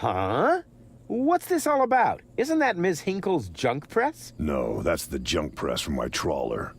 Huh? What's this all about? Isn't that Ms. Hinkle's junk press? No, that's the junk press from my trawler.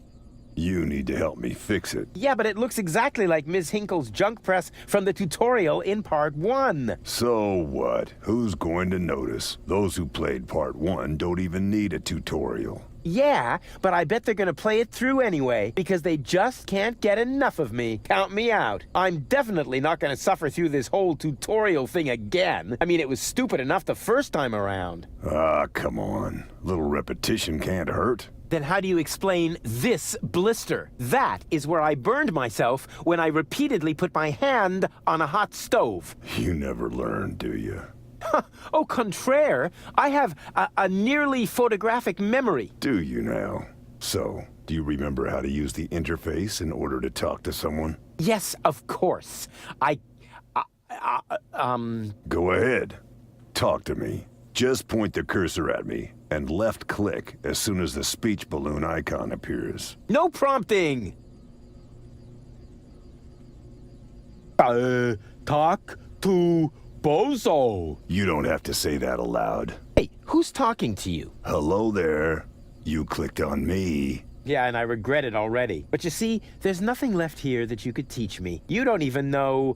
You need to help me fix it. Yeah, but it looks exactly like Ms. Hinkle's junk press from the tutorial in Part 1. So what? Who's going to notice? Those who played Part 1 don't even need a tutorial. Yeah, but I bet they're gonna play it through anyway, because they just can't get enough of me. Count me out. I'm definitely not gonna suffer through this whole tutorial thing again. I mean, it was stupid enough the first time around. Ah, come on. A little repetition can't hurt. Then how do you explain this blister? That is where I burned myself when I repeatedly put my hand on a hot stove. You never learn, do you? Au contraire, I have a nearly photographic memory. Do you now? So, do you remember how to use the interface in order to talk to someone? Yes, of course. Go ahead. Talk to me. Just point the cursor at me and left-click as soon as the speech balloon icon appears. No prompting! Talk to Bozo. You don't have to say that aloud. Hey, who's talking to you? Hello there. You clicked on me. Yeah, and I regret it already. But you see, there's nothing left here that you could teach me. You don't even know,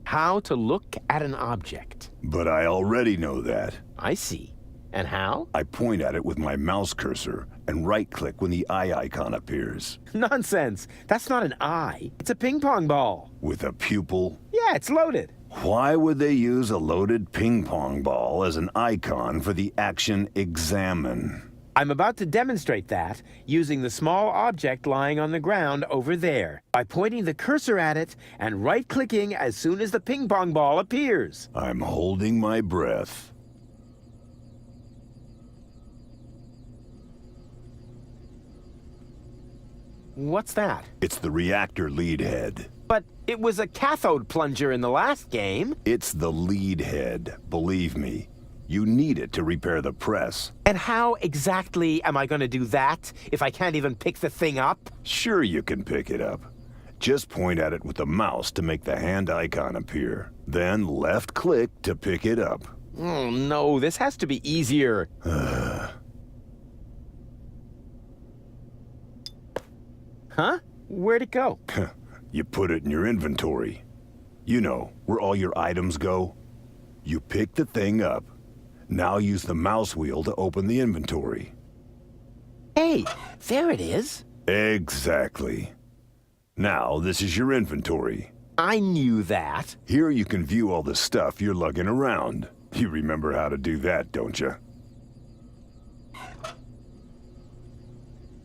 how to look at an object. But I already know that. I see. And how? I point at it with my mouse cursor and right-click when the eye icon appears. Nonsense. That's not an eye. It's a ping pong ball. With a pupil? Yeah, it's loaded. Why would they use a loaded ping pong ball as an icon for the action examine? I'm about to demonstrate that using the small object lying on the ground over there by pointing the cursor at it and right-clicking as soon as the ping pong ball appears. I'm holding my breath. What's that? It's the reactor lead head. But it was a cathode plunger in the last game. It's the lead head, believe me. You need it to repair the press. And how exactly am I going to do that if I can't even pick the thing up? Sure you can pick it up. Just point at it with the mouse to make the hand icon appear. Then left-click to pick it up. Oh no, this has to be easier. Huh? Where'd it go? You put it in your inventory. You know, where all your items go. You pick the thing up. Now use the mouse wheel to open the inventory. Hey, there it is. Exactly. Now, this is your inventory. I knew that. Here you can view all the stuff you're lugging around. You remember how to do that, don't you?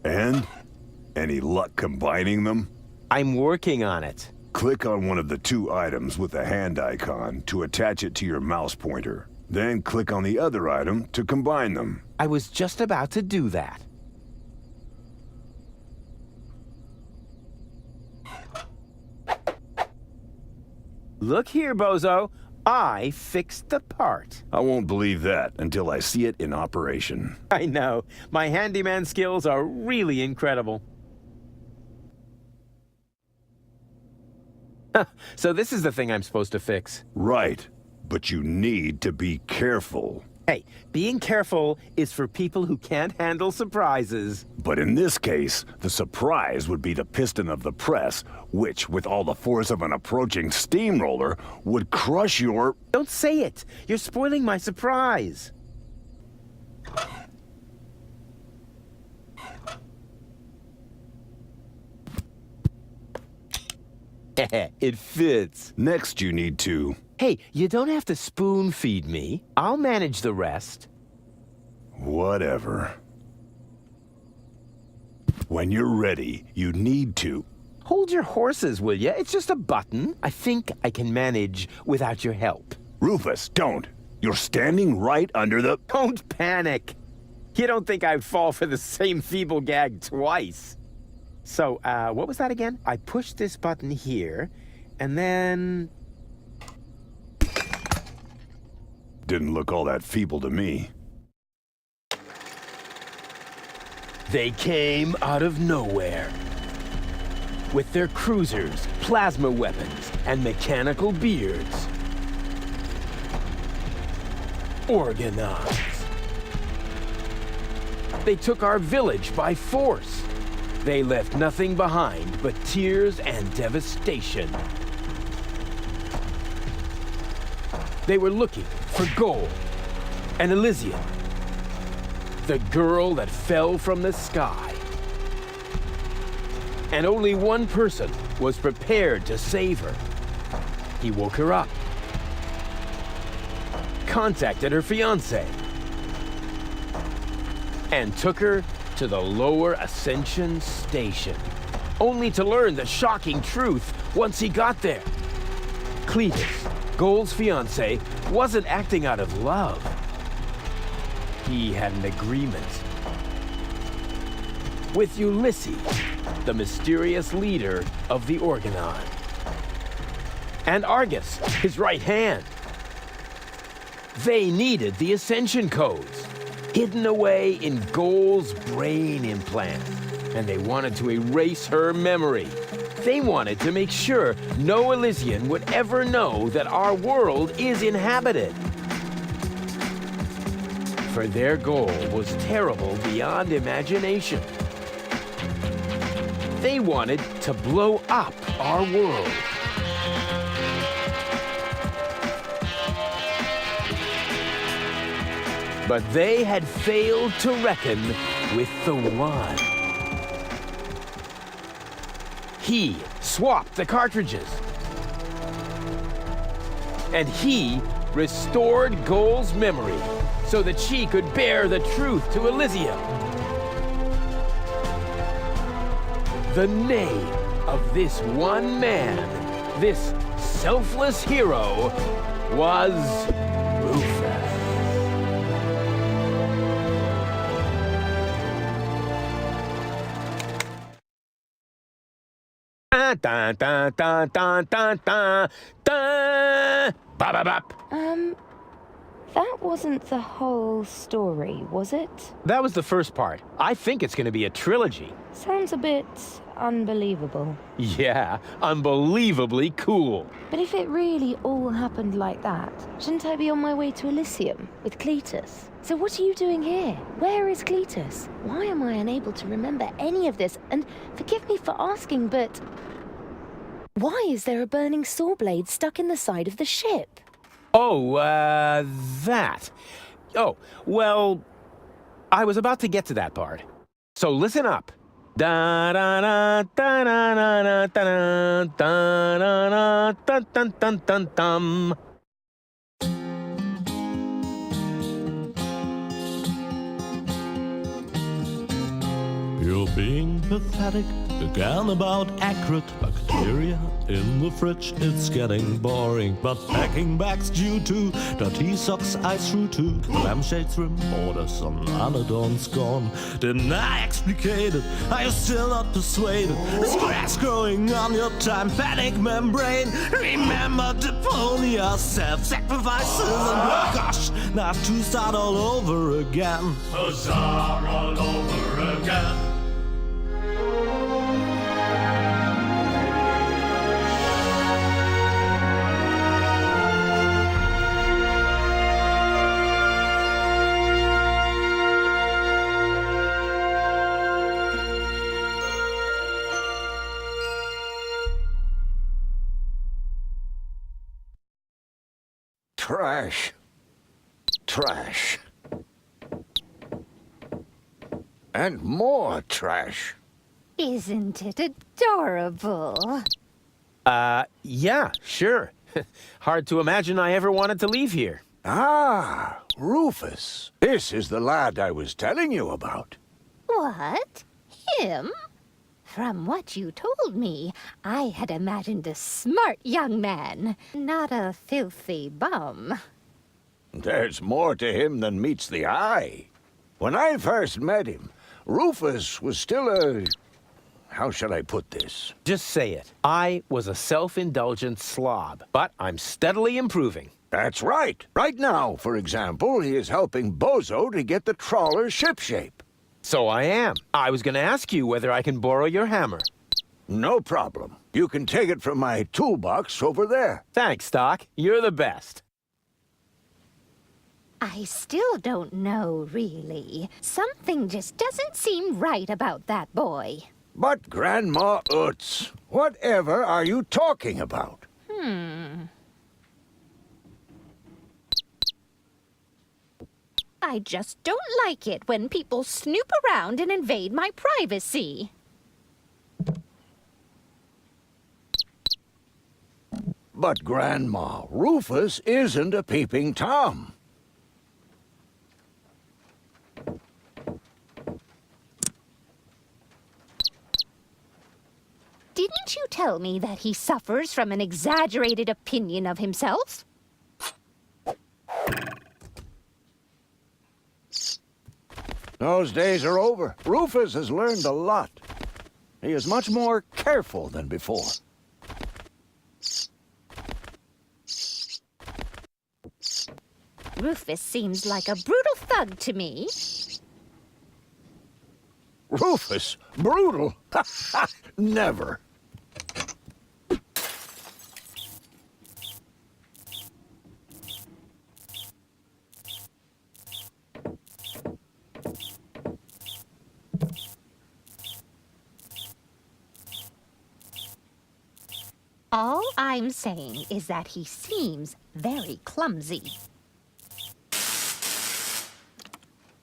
And? Any luck combining them? I'm working on it. Click on one of the two items with the hand icon to attach it to your mouse pointer. Then click on the other item to combine them. I was just about to do that. Look here, Bozo. I fixed the part. I won't believe that until I see it in operation. I know. My handyman skills are really incredible. So this is the thing I'm supposed to fix. Right. But you need to be careful. Hey, being careful is for people who can't handle surprises. But in this case, the surprise would be the piston of the press, which, with all the force of an approaching steamroller, would crush your... Don't say it! You're spoiling my surprise. It fits. Next you need to... Hey, you don't have to spoon feed me. I'll manage the rest. Whatever. When you're ready, you need to... Hold your horses, will ya? It's just a button. I think I can manage without your help. Rufus, don't. You're standing right under the... Don't panic. You don't think I'd fall for the same feeble gag twice. So, what was that again? I pushed this button here, and then... Didn't look all that feeble to me. They came out of nowhere. with their cruisers, plasma weapons, and mechanical beards. Organize. They took our village by force. They left nothing behind but tears and devastation. They were looking for gold, and Elysium, the girl that fell from the sky. And only one person was prepared to save her. He woke her up, contacted her fiancé, and took her to the lower Ascension station, only to learn the shocking truth once he got there. Cletus, Gold's fiancé, wasn't acting out of love. He had an agreement with Ulysses, the mysterious leader of the Organon, and Argus, his right hand. They needed the Ascension codes, hidden away in Gold's brain implant, and they wanted to erase her memory. They wanted to make sure no Elysian would ever know that our world is inhabited. For their goal was terrible beyond imagination. They wanted to blow up our world. But they had failed to reckon with the One. He swapped the cartridges. And he restored Gold's memory so that she could bear the truth to Elysium. The name of this one man, this selfless hero, was Rufus. Dun, dun, dun, dun, dun, dun, dun. Bop, bop, bop. That wasn't the whole story, was it? That was the first part. I think it's going to be a trilogy. Sounds a bit unbelievable. Yeah, unbelievably cool. But if it really all happened like that, shouldn't I be on my way to Elysium with Cletus? So what are you doing here? Where is Cletus? Why am I unable to remember any of this? And forgive me for asking, but why is there a burning saw blade stuck in the side of the ship? Oh, that. Oh, well, I was about to get to that part. So listen up. Da da da da da da da da da da dun dun dun dun. You're being pathetic again about accurate bacteria in the fridge. It's getting boring, but packing bags due to dirty socks I threw to lampshades, rim borders on anodons gone. Didn't I explicate it? Are you still not persuaded? There's grass growing on your tympanic membrane. Remember Deponia, self-sacrifices, and gosh, now I have to start all over again. Huzzah, all over again. Trash. Trash. And more trash. Isn't it adorable? Yeah, sure. Hard to imagine I ever wanted to leave here. Ah, Rufus. This is the lad I was telling you about. What? Him? From what you told me, I had imagined a smart young man, not a filthy bum. There's more to him than meets the eye. When I first met him, Rufus was still a... How shall I put this? Just say it. I was a self-indulgent slob, but I'm steadily improving. That's right. Right now, for example, he is helping Bozo to get the trawler shipshape. So I am. I was going to ask you whether I can borrow your hammer. No problem. You can take it from my toolbox over there. Thanks, Doc. You're the best. I still don't know, really. Something just doesn't seem right about that boy. But Grandma Utz, whatever are you talking about? I just don't like it when people snoop around and invade my privacy. But Grandma, Rufus isn't a peeping Tom. Didn't you tell me that he suffers from an exaggerated opinion of himself? Those days are over. Rufus has learned a lot. He is much more careful than before. Rufus seems like a brutal thug to me. Rufus? Brutal? Never. All I'm saying is that he seems very clumsy.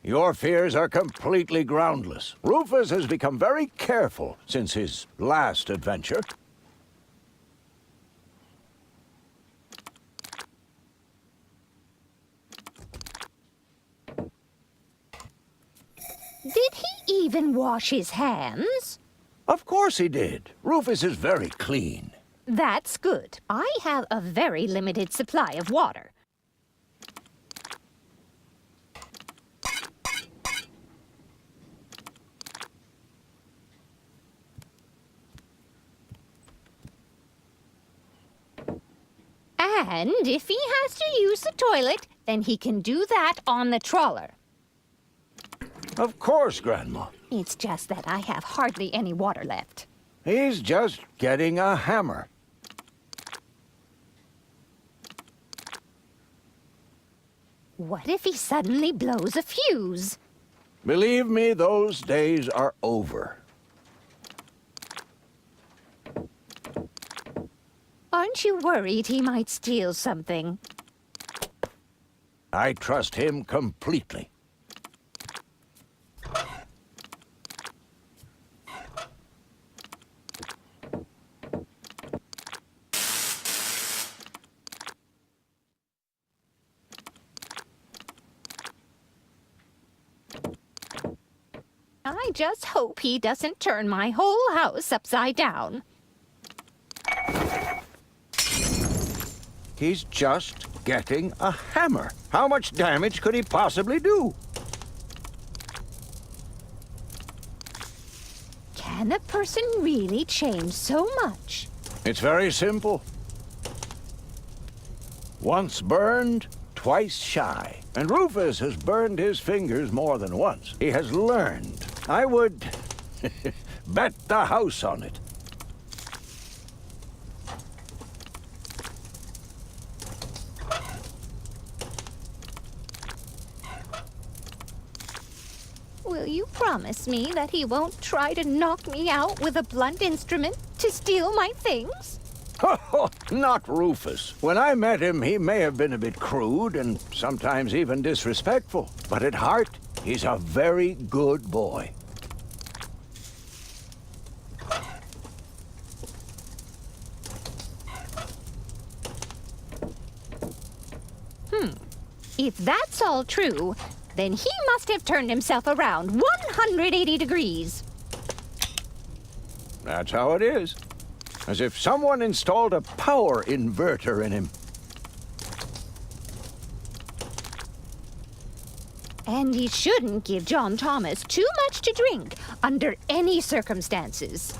Your fears are completely groundless. Rufus has become very careful since his last adventure. Did he even wash his hands? Of course he did. Rufus is very clean. That's good. I have a very limited supply of water. And if he has to use the toilet, then he can do that on the trawler. Of course, Grandma. It's just that I have hardly any water left. He's just getting a hammer. What if he suddenly blows a fuse? Believe me, those days are over. Aren't you worried he might steal something? I trust him completely. I just hope he doesn't turn my whole house upside down. He's just getting a hammer. How much damage could he possibly do? Can a person really change so much? It's very simple. Once burned, twice shy. And Rufus has burned his fingers more than once. He has learned. I would bet the house on it. Will you promise me that he won't try to knock me out with a blunt instrument to steal my things? Not Rufus. When I met him, he may have been a bit crude and sometimes even disrespectful. But at heart, he's a very good boy. If that's all true, then he must have turned himself around 180 degrees. That's how it is. As if someone installed a power inverter in him. And he shouldn't give John Thomas too much to drink under any circumstances.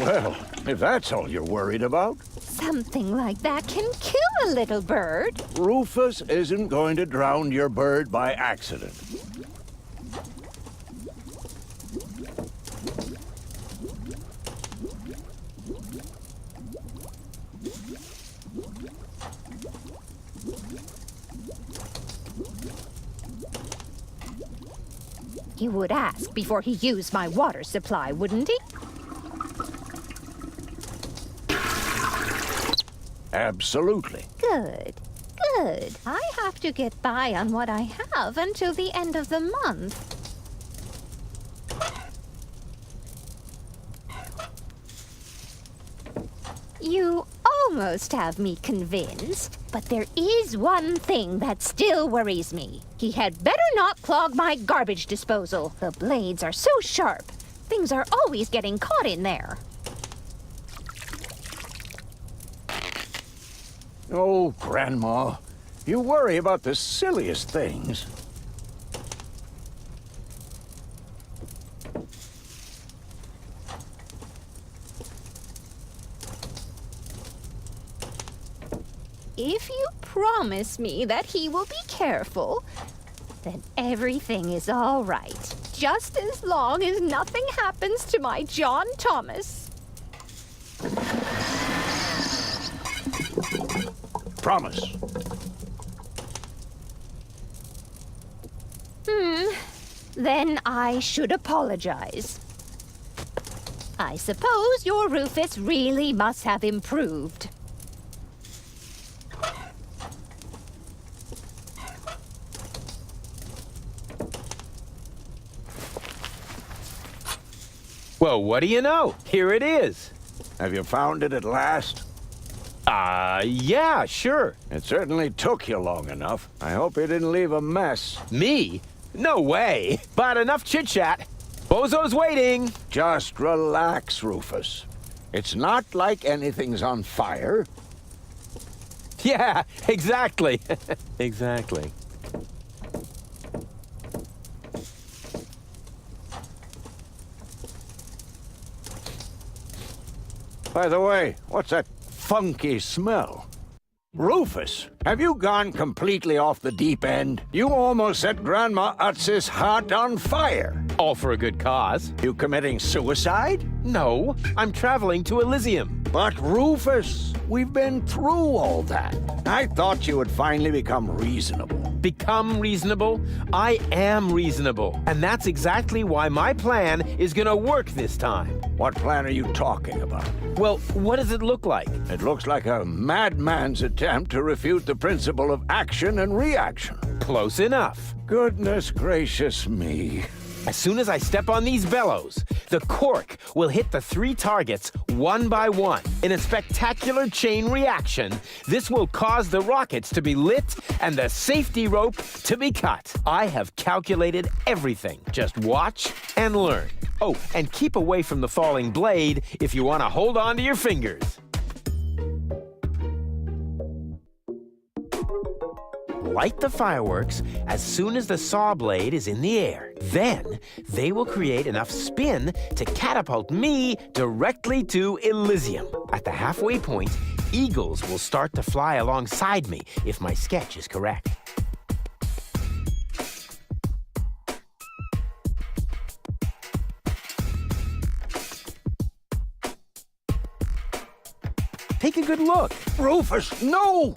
Well, if that's all you're worried about, Something like that can kill a little bird. Rufus isn't going to drown your bird by accident. He would ask before he used my water supply, wouldn't he? Absolutely. Good. Good. I have to get by on what I have until the end of the month. You almost have me convinced, but there is one thing that still worries me. He had better not clog my garbage disposal. The blades are so sharp. Things are always getting caught in there. Oh, Grandma, you worry about the silliest things. If you promise me that he will be careful, then everything is all right. Just as long as nothing happens to my John Thomas. Promise. Then I should apologize. I suppose your Rufus really must have improved. Well, what do you know? Here it is. Have you found it at last? Yeah, sure. It certainly took you long enough. I hope you didn't leave a mess. Me? No way. But enough chit-chat. Bozo's waiting. Just relax, Rufus. It's not like anything's on fire. Yeah, exactly. Exactly. By the way, what's that funky smell? Rufus, have you gone completely off the deep end? You almost set Grandma Utz's heart on fire. All for a good cause. You committing suicide? No, I'm traveling to Elysium. But Rufus, we've been through all that. I thought you would finally become reasonable. Become reasonable? I am reasonable. And that's exactly why my plan is gonna work this time. What plan are you talking about? Well, what does it look like? It looks like a madman's attempt to refute the principle of action and reaction. Close enough. Goodness gracious me. As soon as I step on these bellows, the cork will hit the 3 targets one by one. In a spectacular chain reaction, this will cause the rockets to be lit and the safety rope to be cut. I have calculated everything. Just watch and learn. Oh, and keep away from the falling blade if you want to hold on to your fingers. Light the fireworks as soon as the saw blade is in the air. Then, they will create enough spin to catapult me directly to Elysium. At the halfway point, eagles will start to fly alongside me if my sketch is correct. Take a good look. Rufus, no!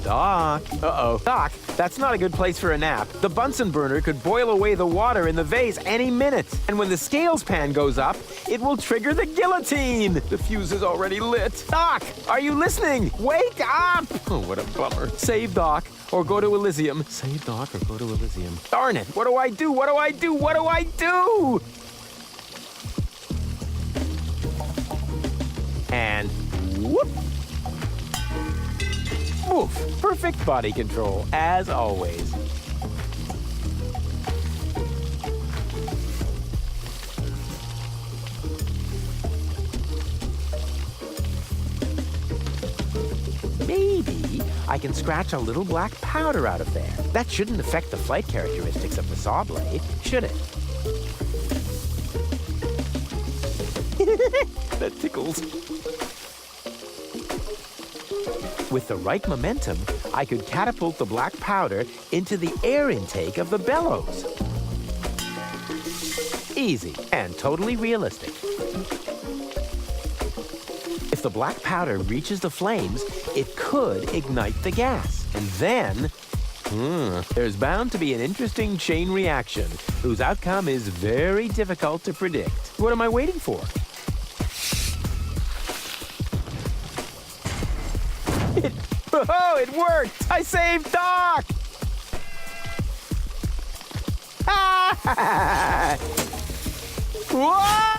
Doc. Uh-oh. Doc, that's not a good place for a nap. The Bunsen burner could boil away the water in the vase any minute. And when the scales pan goes up, it will trigger the guillotine. The fuse is already lit. Doc, are you listening? Wake up! Oh, what a bummer. Save Doc or go to Elysium. Save Doc or go to Elysium. Darn it. What do I do? What do I do? What do I do? And whoop. Oof, perfect body control, as always. Maybe I can scratch a little black powder out of there. That shouldn't affect the flight characteristics of the saw blade, should it? That tickles. With the right momentum, I could catapult the black powder into the air intake of the bellows. Easy and totally realistic. If the black powder reaches the flames, it could ignite the gas. And then, there's bound to be an interesting chain reaction whose outcome is very difficult to predict. What am I waiting for? It worked! I saved Doc! Ah! Whoa!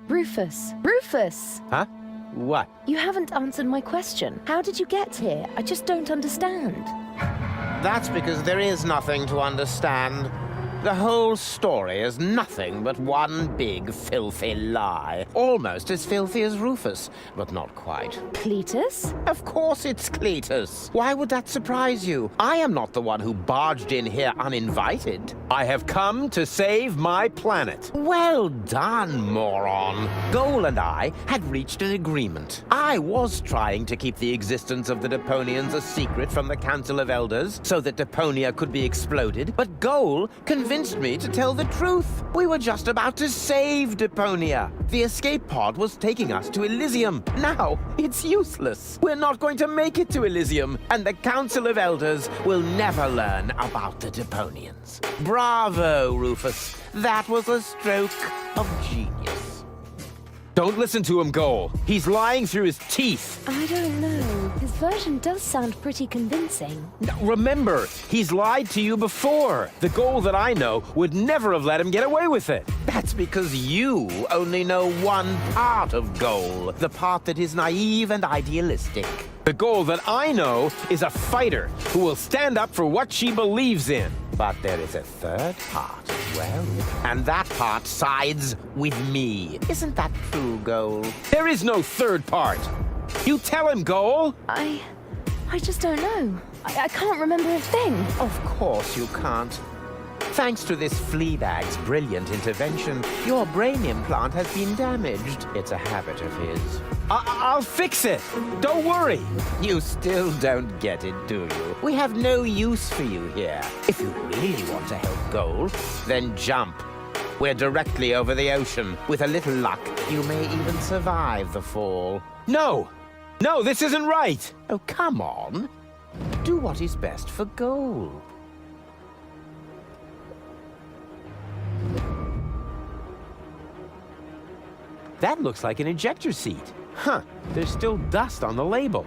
Rufus! Rufus! Huh? What? You haven't answered my question. How did you get here? I just don't understand. That's because there is nothing to understand. The whole story is nothing but one big, filthy lie. Almost as filthy as Rufus, but not quite. Cletus? Of course it's Cletus. Why would that surprise you? I am not the one who barged in here uninvited. I have come to save my planet. Well done, moron. Goal and I had reached an agreement. I was trying to keep the existence of the Deponians a secret from the Council of Elders so that Deponia could be exploded, but Goal convinced me to tell the truth. We were just about to save Deponia. The escape pod was taking us to Elysium. Now, it's useless. We're not going to make it to Elysium, and the Council of Elders will never learn about the Deponians. Bravo, Rufus. That was a stroke of genius. Don't listen to him, Goal. He's lying through his teeth. I don't know. His version does sound pretty convincing. Now, remember, he's lied to you before. The Goal that I know would never have let him get away with it. That's because you only know one part of Goal, the part that is naive and idealistic. The Goal that I know is a fighter who will stand up for what she believes in. But there is a third part as well, and that part sides with me. Isn't that true, Goal? There is no third part. You tell him, Goal. I just don't know. I can't remember a thing. Of course you can't. Thanks to this Fleabag's brilliant intervention, your brain implant has been damaged. It's a habit of his. I'll fix it. Don't worry. You still don't get it, do you? We have no use for you here. If you really want to help Goal, then jump. We're directly over the ocean. With a little luck, you may even survive the fall. No! No, this isn't right! Oh, come on. Do what is best for Goal. That looks like an ejector seat. Huh, there's still dust on the label.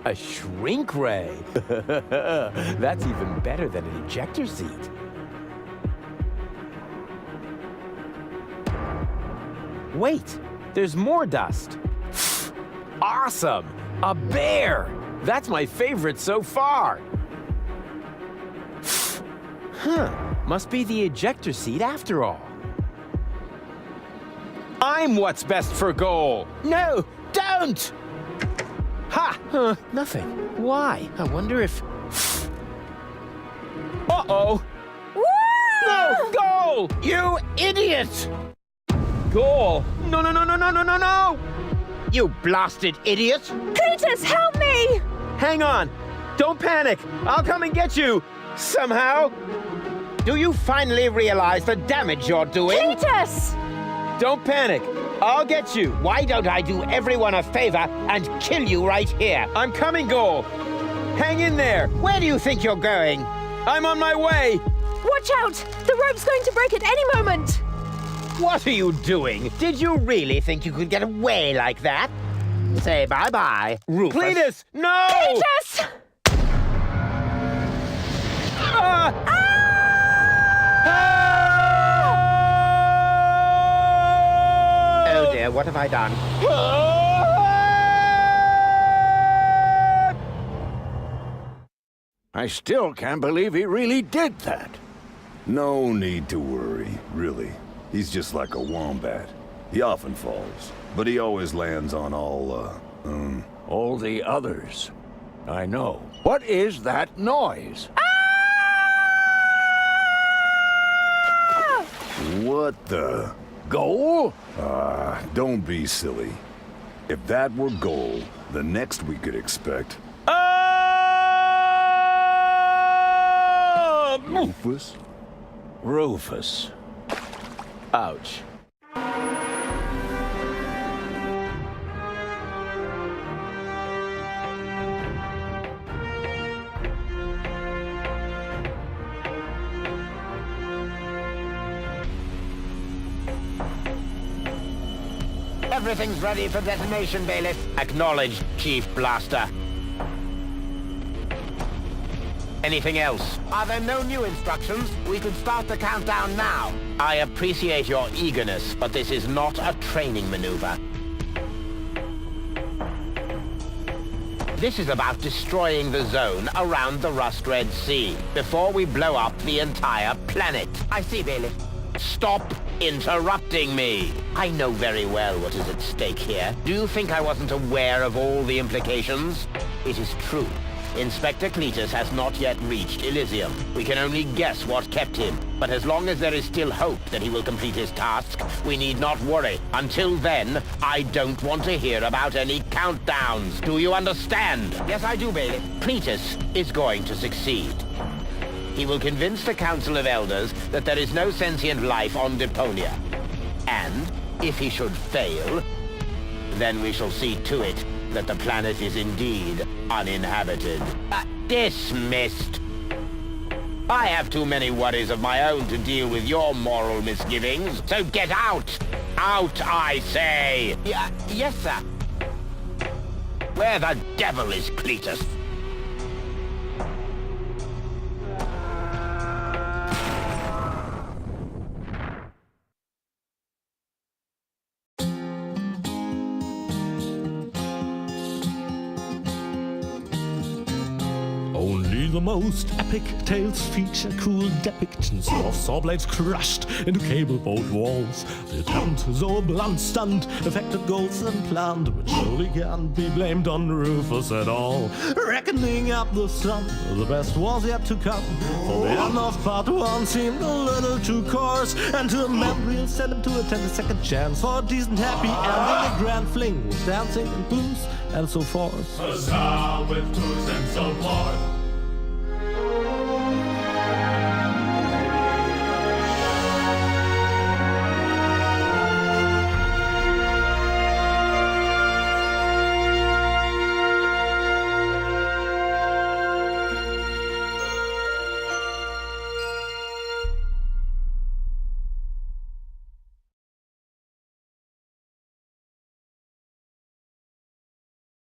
A shrink ray. That's even better than an ejector seat. Wait, there's more dust. Awesome! A bear! That's my favorite so far. Huh, must be the ejector seat after all. I'm what's best for Goal. No, don't! Ha! Nothing. Why? I wonder if... Uh-oh! No, Goal! You idiot! Goal! No, no, no, no, no, no, no, no! You blasted idiot! Cletus, help me! Hang on! Don't panic! I'll come and get you! Somehow! Do you finally realize the damage you're doing? Cletus! Don't panic. I'll get you. Why don't I do everyone a favor and kill you right here? I'm coming, Goal. Hang in there. Where do you think you're going? I'm on my way. Watch out! The rope's going to break at any moment! What are you doing? Did you really think you could get away like that? Say bye-bye, Rufus. Cletus, no! Cletus! Oh dear, what have I done? I still can't believe he really did that. No need to worry, really. He's just like a wombat. He often falls, but he always lands on All the others. I know. What is that noise? What the? Goal? Don't be silly. If that were gold, the next we could expect... Rufus? Rufus. Ouch. Everything's ready for detonation, Bailiff. Acknowledged, Chief Blaster. Anything else? Are there no new instructions? We could start the countdown now. I appreciate your eagerness, but this is not a training maneuver. This is about destroying the zone around the Rust Red Sea before we blow up the entire planet. I see, Bailiff. Stop interrupting me. I know very well what is at stake here. Do you think I wasn't aware of all the implications? It is true. Inspector Cletus has not yet reached Elysium. We can only guess what kept him. But as long as there is still hope that he will complete his task, we need not worry. Until then, I don't want to hear about any countdowns. Do you understand? Yes, I do, Bailiff. Cletus is going to succeed. He will convince the Council of Elders that there is no sentient life on Deponia. And if he should fail, then we shall see to it that the planet is indeed uninhabited. Dismissed. I have too many worries of my own to deal with your moral misgivings, so get out! Out, I say! Yes, sir. Where the devil is Cletus? Only the most epic tales feature cool depictions of saw blades crushed into cable boat walls. The attempt, though a blunt stunt, affected goals and planned, but surely can't be blamed on Rufus at all. Reckoning up the sum, the best was yet to come. For the end of part one seemed a little too coarse, and to a memory will send him to attend a second chance for a decent happy ending, a grand fling with dancing and booze and so forth. A star with tools and so forth.